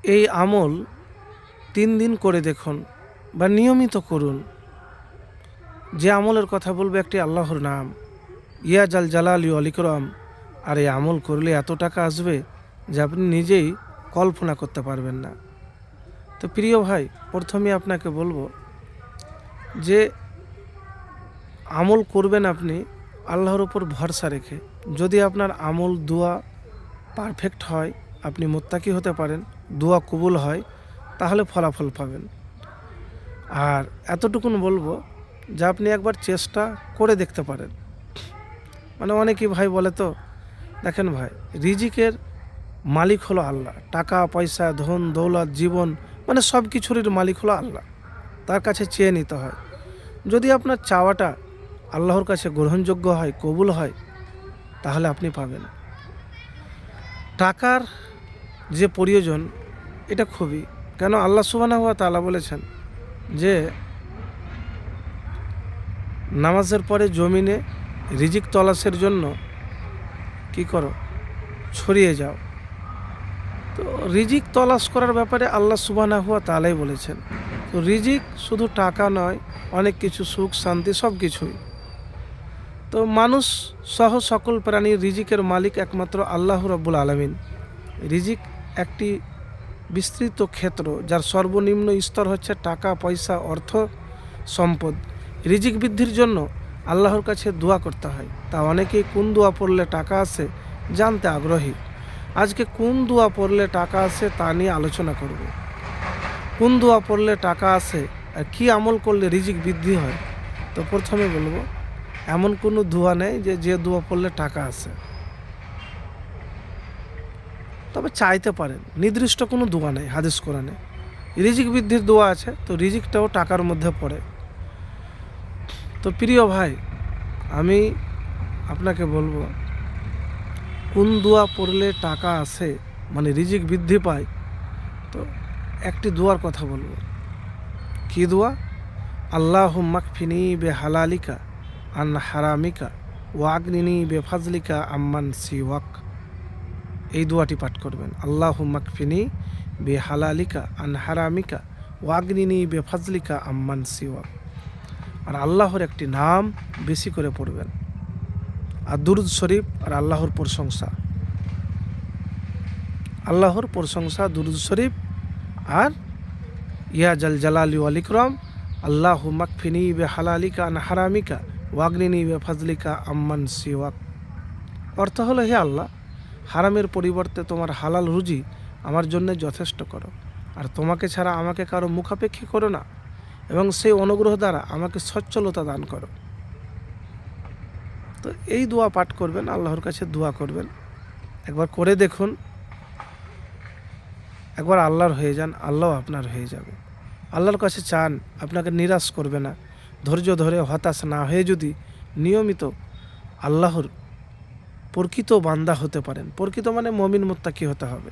এই আমল 3 দিন করে দেখুন বা নিয়মিত করুন। যে আমলের কথা বলবে একটি আল্লাহর নাম, ইয়া জাল জালালি ওয়াল ইকরাম। আর এই আমল করলে এত টাকা আসবে যে আপনি নিজেই কল্পনা করতে পারবেন না। তো প্রিয় ভাই, প্রথমে আপনাকে বলবো যে আমল করবেন আপনি আল্লাহর উপর ভরসা রেখে। যদি আপনার আমল দোয়া পারফেক্ট হয়, আপনি মুত্তাকি হতে পারেন, দোয়া কবুল হয়, তাহলে ফলাফল পাবেন। আর এতটুকুন বলবো যে আপনি একবার চেষ্টা করে দেখতে পারেন। মানে অনেকেই ভাই বলে তো, দেখেন ভাই, রিজিকের মালিক হলো আল্লাহ। টাকা পয়সা ধন দৌলত জীবন মানে সব কিছুরই মালিক হলো আল্লাহ। তার কাছে চেয়ে নিতে হয়। যদি আপনার চাওয়াটা আল্লাহর কাছে গ্রহণযোগ্য হয়, কবুল হয়, তাহলে আপনি পাবেন। টাকার যে প্রয়োজন এটা খুবই, কেন আল্লাহ সুবহানাহু ওয়া তাআলা বলেছেন যে নামাজের পরে জমিনে রিজিক তলাশের জন্য কি করো, ছড়িয়ে যাও। তো রিজিক তলাশ করার ব্যাপারে আল্লাহ সুবহানাহু ওয়া তাআলাই বলেছেন। তো রিজিক শুধু টাকা নয়, অনেক কিছু সুখ শান্তি সব কিছুই। তো মানুষ সহ সকল প্রাণীর রিজিকের মালিক একমাত্র আল্লাহ রাব্বুল আলামিন। রিজিক একটি বিস্তৃত ক্ষেত্র যার সর্বনিম্ন স্তর হচ্ছে টাকা পয়সা অর্থ সম্পদ। রিজিক বৃদ্ধির জন্য আল্লাহর কাছে দোয়া করতে হয়। তা অনেকেই কোন দোয়া পড়লে টাকা আসে জানতে আগ্রহী। আজকে কোন দোয়া পড়লে টাকা আসে তা নিয়ে আলোচনা করব। কোন দোয়া পড়লে টাকা আসে আর কী আমল করলে রিজিক বৃদ্ধি হয়। তো প্রথমে বলবো, এমন কোনো দোয়া নেই যে দোয়া পড়লে টাকা আসে। তবে চাইতে পারেন, নির্দিষ্ট কোনো দোয়া নেই হাদিস কোরআনে। রিজিক বৃদ্ধির দোয়া আছে, তো রিজিকটাও টাকার মধ্যে পড়ে। তো প্রিয় ভাই, আমি আপনাকে বলবো কোন দোয়া পড়লে টাকা আসে মানে রিজিক বৃদ্ধি পায়। তো একটি দোয়ার কথা বলবো। কী দোয়া? আল্লাহুম্মা কফিনি বে হালালিকা আন হারামিকা ওয়াগনিনি বে ফাজলিকা আম্মান সিওয়াক। এই দোয়াটি পাঠ করবেন। আল্লাহুম্মা কফিনি বে হালালিকা আন হারামিকা ওয়াগনিনি বে ফাজলিকা আম্মান সিওয়াক। আর আল্লাহর একটি নাম বেশি করে পড়বেন, আর দুরুদ শরীফ আর আল্লাহর প্রশংসা। আল্লাহর প্রশংসা, দুরুদ শরীফ আর ইয়া জাল জালালি ওয়াল ইকরাম। আল্লাহুম্মা কফিনি বে হালালিকা আন হারামিকা ওয়াগনিনি বে ফাজলিকা আম্মান সিওয়াক। অর্থ হলো, হে আল্লাহ, হারামের পরিবর্তে তোমার হালাল রুজি আমার জন্য যথেষ্ট করো, আর তোমাকে ছাড়া আমাকে কারো মুখাপেক্ষী করো না, এবং সেই অনুগ্রহ দ্বারা আমাকে সচ্ছলতা দান করো। তো এই দোয়া পাঠ করবেন, আল্লাহর কাছে দোয়া করবেন। একবার করে দেখুন, একবার আল্লাহর হয়ে যান, আল্লাহ আপনার হয়ে যাবে। আল্লাহর কাছে চান, আপনাকে নিরাশ করবে না। ধৈর্য ধরে হতাশ না হয়ে যদি নিয়মিত আল্লাহর প্রকৃত বান্দা হতে পারেন, প্রকৃত মানে মুমিন মুত্তাকি হতে হবে।